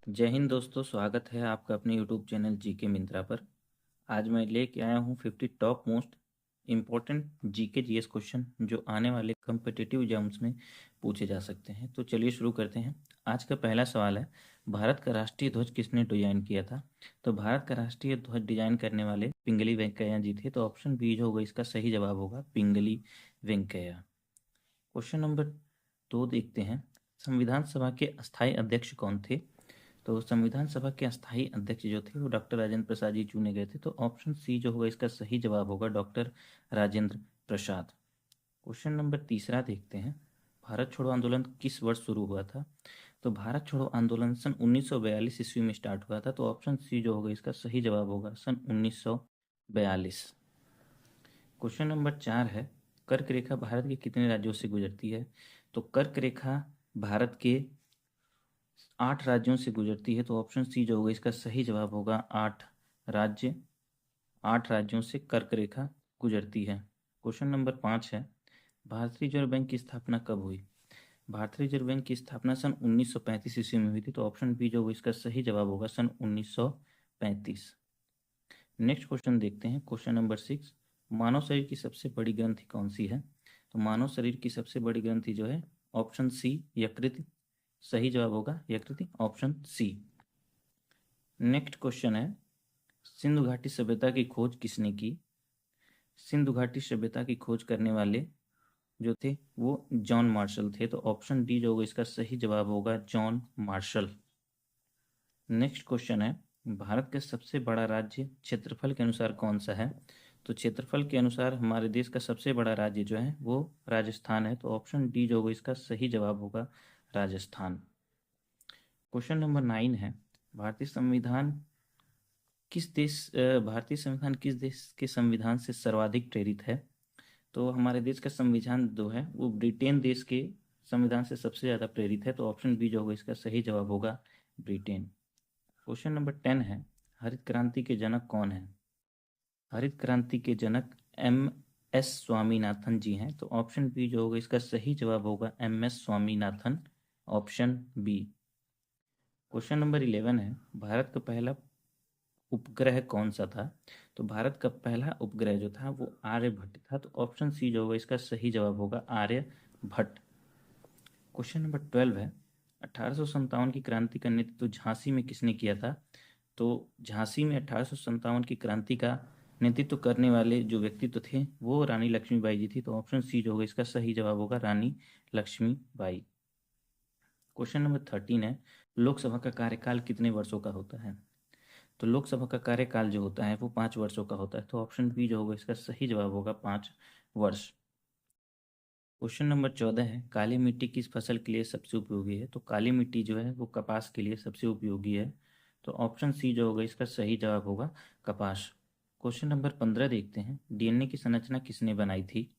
जय हिंद दोस्तों, स्वागत है आपका अपने यूट्यूब चैनल जीके मिंत्रा पर। आज मैं लेके आया हूँ 50 top most important GK GS question जो आने वाले कम्पिटिटिव एग्जाम्स में पूछे जा सकते हैं। तो चलिए शुरू करते हैं। आज का पहला सवाल है, भारत का राष्ट्रीय ध्वज किसने डिजाइन किया था? तो भारत का राष्ट्रीय ध्वज डिजाइन करने वाले पिंगली वेंकैया जी थे। तो ऑप्शन बी जो होगा इसका सही जवाब होगा पिंगली वेंकैया। क्वेश्चन नंबर 2 देखते हैं, संविधान सभा के अस्थायी अध्यक्ष कौन थे? तो संविधान सभा के अस्थायी अध्यक्ष जो थे वो डॉक्टर राजेंद्र प्रसाद जी चुने गए थे। तो ऑप्शन सी जो होगा इसका सही जवाब होगा doctor Rajendra Prasad. Question number तीसरा देखते हैं, भारत छोड़ो आंदोलन किस वर्ष शुरू हुआ था? तो भारत छोड़ो आंदोलन सन 1942 ईस्वी में स्टार्ट हुआ था। तो ऑप्शन सी जो होगा इसका सही जवाब होगा सन 1942। क्वेश्चन नंबर 4 है, कर्क रेखा भारत के कितने राज्यों से गुजरती है? तो कर्क रेखा भारत के 8 राज्यों से गुजरती है। तो ऑप्शन सी जो होगा इसका सही जवाब होगा 8 राज्य। 8 राज्यों से कर्क रेखा गुजरती है। क्वेश्चन नंबर 5 है, भारतीय रिजर्व बैंक की स्थापना कब हुई? भारतीय रिजर्व बैंक की स्थापना सन 1935 ईस्वी में हुई थी। तो ऑप्शन बी जो होगा इसका सही जवाब होगा सन 1935। नेक्स्ट क्वेश्चन देखते हैं, क्वेश्चन नंबर 6, मानव शरीर की सबसे बड़ी ग्रंथि कौन सी है? तो मानव शरीर की सबसे बड़ी ग्रंथि जो है ऑप्शन सी यकृत। सही जवाब होगा यकृत, ऑप्शन सी। नेक्स्ट क्वेश्चन है, सिंधु घाटी सभ्यता की खोज किसने की? सिंधु घाटी सभ्यता की खोज करने वाले जो थे वो जॉन मार्शल थे। तो ऑप्शन डी जो होगा इसका सही जवाब होगा जॉन मार्शल। नेक्स्ट क्वेश्चन है, भारत का सबसे बड़ा राज्य क्षेत्रफल के अनुसार कौन सा है? तो क्षेत्रफल के अनुसार हमारे देश का सबसे बड़ा राज्य जो है वो राजस्थान है। तो ऑप्शन डी जो होगा इसका सही जवाब होगा राजस्थान। क्वेश्चन नंबर 9 है, भारतीय संविधान भारतीय संविधान किस देश के संविधान से सर्वाधिक प्रेरित है? तो हमारे देश का संविधान जो है वो ब्रिटेन देश के संविधान से सबसे ज़्यादा प्रेरित है। तो ऑप्शन बी जो होगा इसका सही जवाब होगा ब्रिटेन। क्वेश्चन नंबर 10 है, हरित क्रांति के जनक कौन है? हरित क्रांति के जनक एम.एस. स्वामीनाथन जी हैं। तो ऑप्शन बी जो होगा इसका सही जवाब होगा M S. Swaminathan, option B. Question number 11 है, भारत का पहला उपग्रह कौन सा था? तो भारत का पहला उपग्रह जो था वो आर्यभट्ट था। तो ऑप्शन सी जो होगा इसका सही जवाब होगा आर्यभट्ट। क्वेश्चन नंबर 12 है, 1857 की क्रांति का नेतृत्व झांसी में किसने किया था? तो झांसी में 1857 की क्रांति का नेतृत्व करने वाले जो व्यक्तित्व थे वो रानी लक्ष्मीबाई जी थी। तो ऑप्शन सी जो होगा इसका सही जवाब होगा रानी लक्ष्मीबाई। क्वेश्चन नंबर 13 है, लोकसभा का कार्यकाल कितने वर्षों का होता है? तो लोकसभा का कार्यकाल जो होता है वो 5 वर्षों का होता है। तो ऑप्शन बी जो होगा इसका सही जवाब होगा 5 वर्ष। क्वेश्चन नंबर 14 है, काली मिट्टी किस फसल के लिए सबसे उपयोगी है? तो काली मिट्टी जो है वो कपास के लिए सबसे उपयोगी है। तो ऑप्शन सी जो होगा इसका सही जवाब होगा कपास। क्वेश्चन नंबर 15 देखते हैं, डीएनए की संरचना किसने बनाई थी?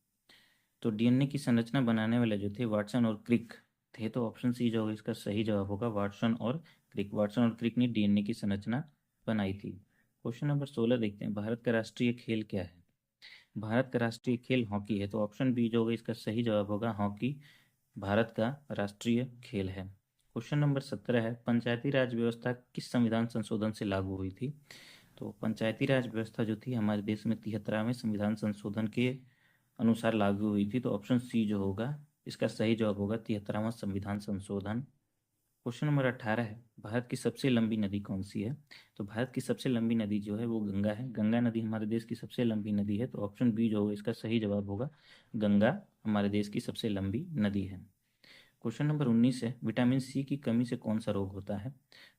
तो डीएनए की संरचना बनाने वाले जो थे वाटसन और क्रिक थे। तो ऑप्शन सी जो होगा इसका सही जवाब होगा वाटसन और क्रिक। वाटसन और क्रिक ने डीएनए की संरचना बनाई थी। क्वेश्चन नंबर 16 देखते हैं, भारत का राष्ट्रीय खेल क्या है? भारत का राष्ट्रीय खेल हॉकी है। तो ऑप्शन बी जो होगा इसका सही जवाब होगा हॉकी भारत का राष्ट्रीय खेल है। क्वेश्चन नंबर 17 है, पंचायती राज व्यवस्था किस संविधान संशोधन से लागू हुई थी? तो पंचायती राज व्यवस्था जो थी हमारे देश में 73वें संविधान संशोधन के अनुसार लागू हुई थी। तो ऑप्शन सी जो होगा इसका सही जवाब होगा 73वां संविधान संशोधन। क्वेश्चन नंबर 18 है, भारत की सबसे लंबी नदी कौन सी है? तो भारत की सबसे लंबी नदी जो है वो गंगा है। गंगा नदी हमारे देश की सबसे लंबी नदी है। तो ऑप्शन बी जो होगा इसका सही जवाब होगा गंगा हमारे देश की सबसे लंबी नदी है। क्वेश्चन नंबर 19 है, विटामिन सी की कमी से कौन सा रोग होता है?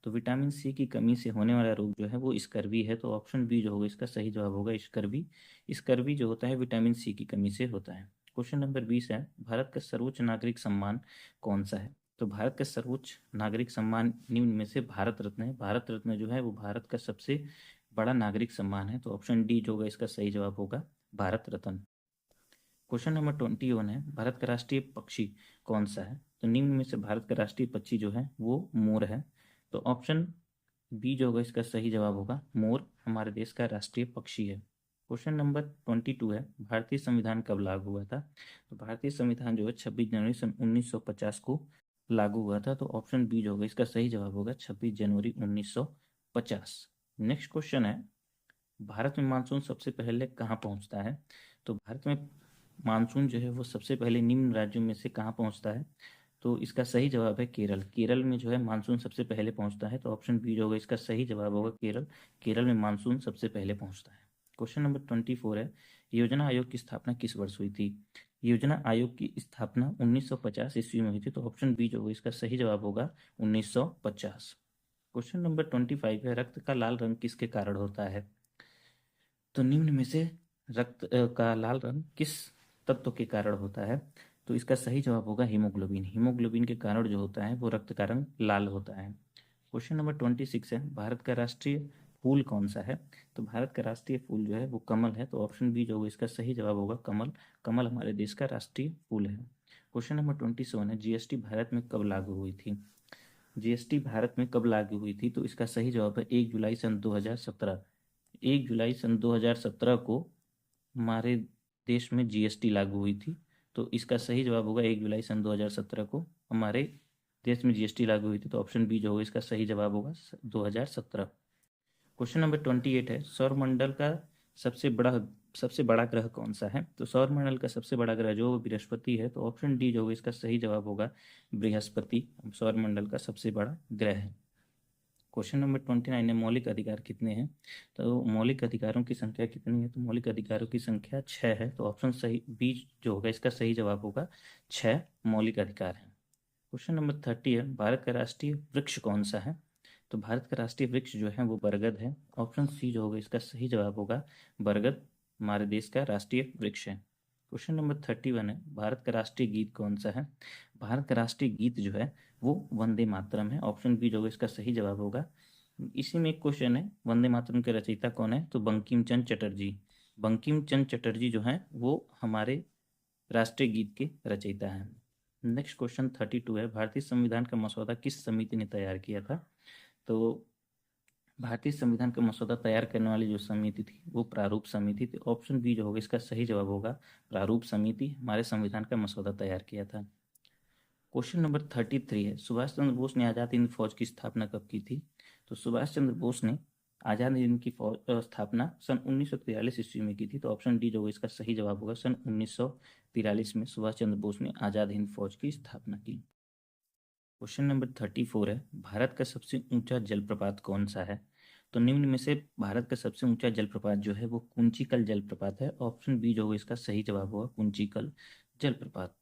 तो विटामिन सी की कमी से होने वाला रोग जो है वो स्कर्वी है। तो ऑप्शन बी जो होगा इसका सही जवाब होगा स्कर्वी। स्कर्वी जो होता है विटामिन सी की कमी से होता है। क्वेश्चन नंबर 20 है, भारत का सर्वोच्च नागरिक सम्मान कौन सा है? तो भारत का सर्वोच्च नागरिक सम्मान निम्न में से भारत रत्न है। भारत रत्न जो है वो भारत का सबसे बड़ा नागरिक सम्मान है। तो ऑप्शन डी जो होगा इसका सही जवाब होगा भारत रत्न। क्वेश्चन नंबर 21 है, भारत का राष्ट्रीय पक्षी कौन सा है? तो निम्न में से भारत का राष्ट्रीय पक्षी जो है वो मोर है। तो ऑप्शन बी जो होगा इसका सही जवाब होगा मोर हमारे देश का राष्ट्रीय पक्षी है। क्वेश्चन नंबर 22 है, भारतीय संविधान कब लागू हुआ था? तो भारतीय संविधान जो है 26 जनवरी सन 1950 को लागू हुआ था? तो ऑप्शन बी जो होगा इसका सही जवाब होगा 26 जनवरी 1950। नेक्स्ट क्वेश्चन है, भारत में मानसून सबसे पहले कहाँ पहुंचता है? तो भारत में मानसून जो है वो सबसे पहले निम्न राज्यों में से कहाँ पहुंचता है? तो इसका सही जवाब है केरल। केरल में जो है मानसून सबसे पहले पहुंचता है, तो ऑप्शन बी जो होगा इसका सही जवाब होगा केरल। केरल में मानसून सबसे पहले पहुंचता है। क्वेश्चन नंबर 24 है, योजना आयोग की स्थापना किस वर्ष हुई थी? योजना आयोग की स्थापना 1950 ईस्वी में हुई थी, तो ऑप्शन बी जो होगा इसका सही जवाब होगा 1950। क्वेश्चन नंबर 25 है, रक्त का लाल रंग किसके कारण होता है? तो निम्न में से रक्त का लाल रंग किस तत्व के कारण होता है? तो इसका सही जवाब होगा हीमोग्लोबिन। हीमोग्लोबिन के कारण जो होता है वो रक्त का रंग लाल होता है। क्वेश्चन नंबर 26 है, भारत का राष्ट्रीय फूल कौन सा है? तो भारत का राष्ट्रीय फूल जो है वो कमल है, तो ऑप्शन बी जो होगा इसका सही जवाब होगा कमल। कमल हमारे देश का राष्ट्रीय फूल है। क्वेश्चन नंबर 27 है, जीएसटी भारत में कब लागू हुई थी? जीएसटी भारत में कब लागू हुई थी? तो इसका सही जवाब है 1 जुलाई सन 2017। 1 जुलाई सन 2017 को हमारे देश में जीएसटी लागू हुई थी, तो इसका सही जवाब होगा 1 जुलाई सन 2017 को हमारे देश में जीएसटी लागू हुई थी, तो ऑप्शन बी जो होगा इसका सही जवाब होगा 2017। क्वेश्चन नंबर 28 है, सौरमंडल का सबसे बड़ा ग्रह कौन सा है? तो सौरमंडल का सबसे बड़ा ग्रह जो बृहस्पति है, तो ऑप्शन डी जो होगा इसका सही जवाब होगा बृहस्पति सौरमंडल का सबसे बड़ा ग्रह है। क्वेश्चन नंबर 29 है, मौलिक अधिकार कितने हैं? तो मौलिक अधिकारों की संख्या कितनी है? तो मौलिक अधिकारों की संख्या 6 है, तो ऑप्शन सही बी जो होगा इसका सही जवाब होगा 6 मौलिक अधिकार हैं। क्वेश्चन नंबर 30 है, भारत का राष्ट्रीय वृक्ष कौन सा है? तो भारत का राष्ट्रीय वृक्ष जो है वो बरगद है। ऑप्शन सी जो होगा इसका सही जवाब होगा बरगद हमारे देश का राष्ट्रीय वृक्ष है। क्वेश्चन नंबर 31 है, भारत का राष्ट्रीय गीत कौन सा है? भारत का राष्ट्रीय गीत जो है वो वंदे मातरम है। ऑप्शन बी जो होगा इसका सही जवाब होगा। इसी में एक क्वेश्चन है, वंदे मातरम के रचयिता कौन है? तो बंकिम चंद्र चटर्जी। बंकिम चंद्र चटर्जी जो है वो हमारे राष्ट्रीय गीत के रचयिता हैं। नेक्स्ट क्वेश्चन 32 है, भारतीय संविधान का मसौदा किस समिति ने तैयार किया था? तो भारतीय संविधान का मसौदा तैयार करने वाली जो समिति थी वो प्रारूप समिति थी। ऑप्शन बी जो होगा इसका सही जवाब होगा प्रारूप समिति हमारे संविधान का मसौदा तैयार किया था। क्वेश्चन नंबर 33 है, सुभाष चंद्र बोस ने आज़ाद हिंद फौज की स्थापना कब की थी? तो सुभाष चंद्र बोस ने आज़ाद हिंद की फौज स्थापना सन 1943 ईस्वी में की थी, तो ऑप्शन डी जो होगा इसका सही जवाब होगा सन 1943 में सुभाष चंद्र बोस ने आज़ाद हिंद फौज की स्थापना की। क्वेश्चन नंबर 34 है, भारत का सबसे ऊंचा जलप्रपात कौन सा है? तो निम्न में से भारत का सबसे ऊंचा जलप्रपात जो है वो कुंचिकल जलप्रपात है। ऑप्शन बी जो होगा इसका सही जवाब होगा कुंचिकल जलप्रपात।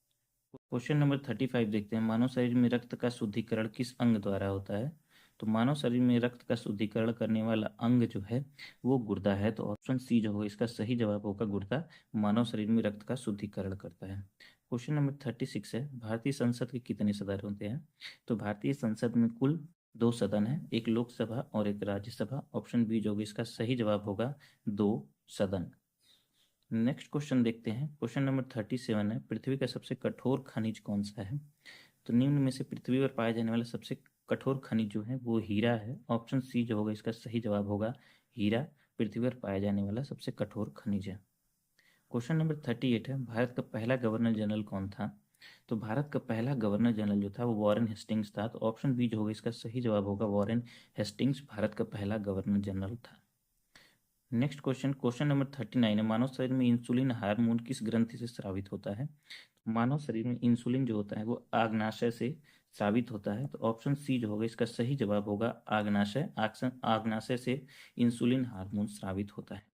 क्वेश्चन नंबर 35 देखते हैं, मानव शरीर में रक्त का शुद्धिकरण किस अंग द्वारा होता है? तो मानव शरीर में रक्त का शुद्धिकरण करने वाला अंग जो है वो गुर्दा है, तो ऑप्शन सी जो होगा इसका सही जवाब होगा गुर्दा मानव शरीर में रक्त का शुद्धिकरण करता है। क्वेश्चन नंबर 36 है, भारतीय संसद के कितने सदन होते हैं? तो भारतीय संसद में कुल 2 सदन है, एक लोकसभा और एक राज्यसभा। ऑप्शन बी जो होगा इसका सही जवाब होगा 2 सदन। नेक्स्ट क्वेश्चन देखते हैं, क्वेश्चन नंबर 37 है, पृथ्वी का सबसे कठोर खनिज कौन सा है? तो निम्न में से पृथ्वी पर पाया जाने वाला सबसे कठोर खनिज जो है वो हीरा है। ऑप्शन सी जो होगा इसका सही जवाब होगा हीरा पृथ्वी पर पाया जाने वाला सबसे कठोर खनिज है। क्वेश्चन नंबर 38 है, भारत का पहला गवर्नर जनरल कौन था? तो भारत का पहला गवर्नर जनरल जो था वो वॉरेन हेस्टिंग्स था, तो ऑप्शन बी जो होगा इसका सही जवाब होगा वॉरेन हेस्टिंग्स भारत का पहला गवर्नर जनरल था। नेक्स्ट क्वेश्चन, क्वेश्चन नंबर 39 है, मानव शरीर में इंसुलिन हार्मोन किस ग्रंथि से स्रावित होता है? मानव शरीर में इंसुलिन जो होता है वो आग्नाशय से स्रावित होता है, तो ऑप्शन सी जो होगा इसका सही जवाब होगा आग्नाशय। आग्नाशय से इंसुलिन हार्मोन स्रावित होता है।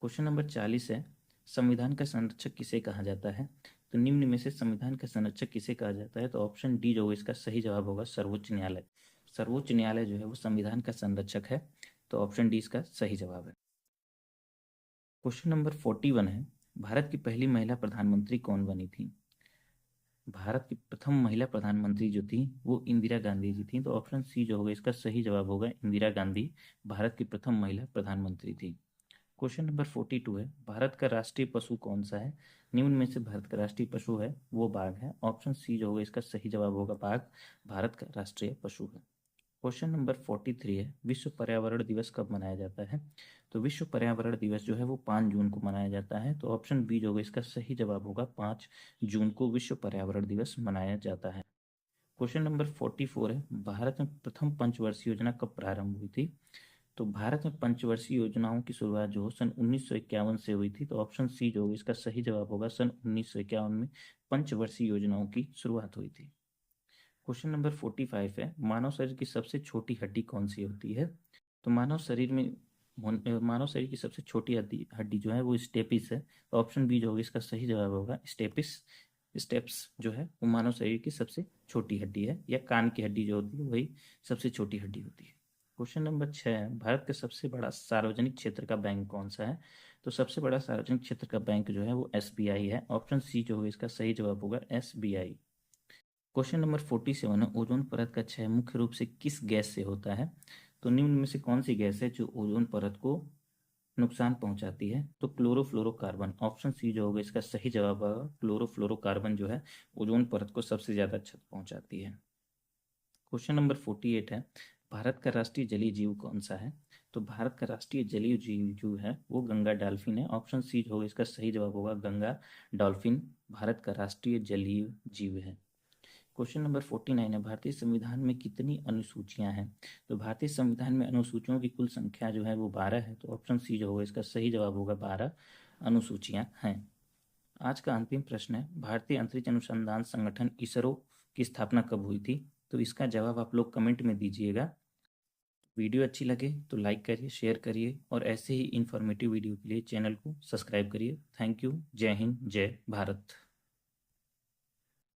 क्वेश्चन नंबर 40 है, संविधान का संरक्षक किसे कहा जाता है? तो निम्न में से संविधान का संरक्षक किसे कहा जाता है? तो ऑप्शन डी जो होगा इसका सही जवाब होगा सर्वोच्च न्यायालय। सर्वोच्च न्यायालय जो है वो संविधान का संरक्षक है, तो ऑप्शन डी इसका सही जवाब है। क्वेश्चन नंबर 41 है, भारत की पहली महिला प्रधानमंत्री कौन बनी थी? भारत की प्रथम महिला प्रधानमंत्री जो थी वो इंदिरा गांधी जी थी, तो ऑप्शन सी जो होगा इसका सही जवाब होगा इंदिरा गांधी भारत की प्रथम महिला प्रधानमंत्री थी। क्वेश्चन नंबर 42 है, भारत का राष्ट्रीय पशु कौन सा है? निम्न में से भारत का राष्ट्रीय पशु है वो बाघ है। ऑप्शन सी जो होगा इसका सही जवाब होगा बाघ भारत का राष्ट्रीय पशु है। क्वेश्चन नंबर 43 है, विश्व पर्यावरण दिवस कब मनाया जाता है? तो विश्व पर्यावरण दिवस जो है वो 5 जून को मनाया जाता है, तो ऑप्शन बी जो होगा इसका सही जवाब होगा 5 जून को विश्व पर्यावरण दिवस मनाया जाता है। क्वेश्चन नंबर 44 है, भारत में प्रथम पंचवर्षीय योजना कब प्रारंभ हुई थी? तो भारत में पंचवर्षीय योजनाओं की शुरुआत जो सन 1951 से हुई थी। तो ऑप्शन सी जो होगा इसका सही जवाब होगा, सन 1951 में पंचवर्षीय योजनाओं की शुरुआत हुई थी। क्वेश्चन नंबर 45 है, मानव शरीर की सबसे छोटी हड्डी कौन सी होती है? तो मानव शरीर की सबसे छोटी हड्डी हड्डी जो है वो स्टेपिस है। तो ऑप्शन बी जो होगा इसका सही जवाब होगा, स्टेपिस। स्टेप्स जो है वो मानव शरीर की सबसे छोटी हड्डी है, या कान की हड्डी जो होती है वही सबसे छोटी हड्डी होती है। क्वेश्चन नंबर 6 है, भारत का सबसे बड़ा सार्वजनिक क्षेत्र का बैंक कौन सा है? तो सबसे बड़ा सार्वजनिक क्षेत्र का बैंक जो है वो एसबीआई है। ऑप्शन सी जो होगा इसका सही जवाब होगा, एसबीआई। क्वेश्चन नंबर 47 है, ओजोन परत का क्षय मुख्य रूप से किस गैस से होता है? तो निम्न में से कौन सी गैस है जो ओजोन परत को नुकसान पहुंचाती है? तो क्लोरोफ्लोरोकार्बन। ऑप्शन सी जो होगा इसका सही जवाब होगा, क्लोरोफ्लोरोकार्बन जो है ओजोन परत को सबसे ज्यादा क्षत पहुंचाती है। क्वेश्चन नंबर 48 है, भारत का राष्ट्रीय जलीय जीव कौन सा है? तो भारत का राष्ट्रीय जलीय जीव जो है वो गंगा डॉल्फिन है। ऑप्शन सी जो होगा इसका सही जवाब होगा, गंगा डॉल्फिन भारत का राष्ट्रीय जलीय जीव है। क्वेश्चन नंबर 49 है, भारतीय संविधान में कितनी अनुसूचियां हैं? तो भारतीय संविधान में अनुसूचियों की कुल संख्या जो है वो 12 है। तो ऑप्शन सी जो होगा इसका सही जवाब होगा, 12 अनुसूचियां हैं। आज का अंतिम प्रश्न है, भारतीय अंतरिक्ष अनुसंधान संगठन इसरो की स्थापना कब हुई थी? तो इसका जवाब आप लोग कमेंट में दीजिएगा। वीडियो अच्छी लगे तो लाइक करिए, शेयर करिए, और ऐसे ही इंफॉर्मेटिव वीडियो के लिए चैनल को सब्सक्राइब करिए। Thank you. जय हिंद, जय भारत।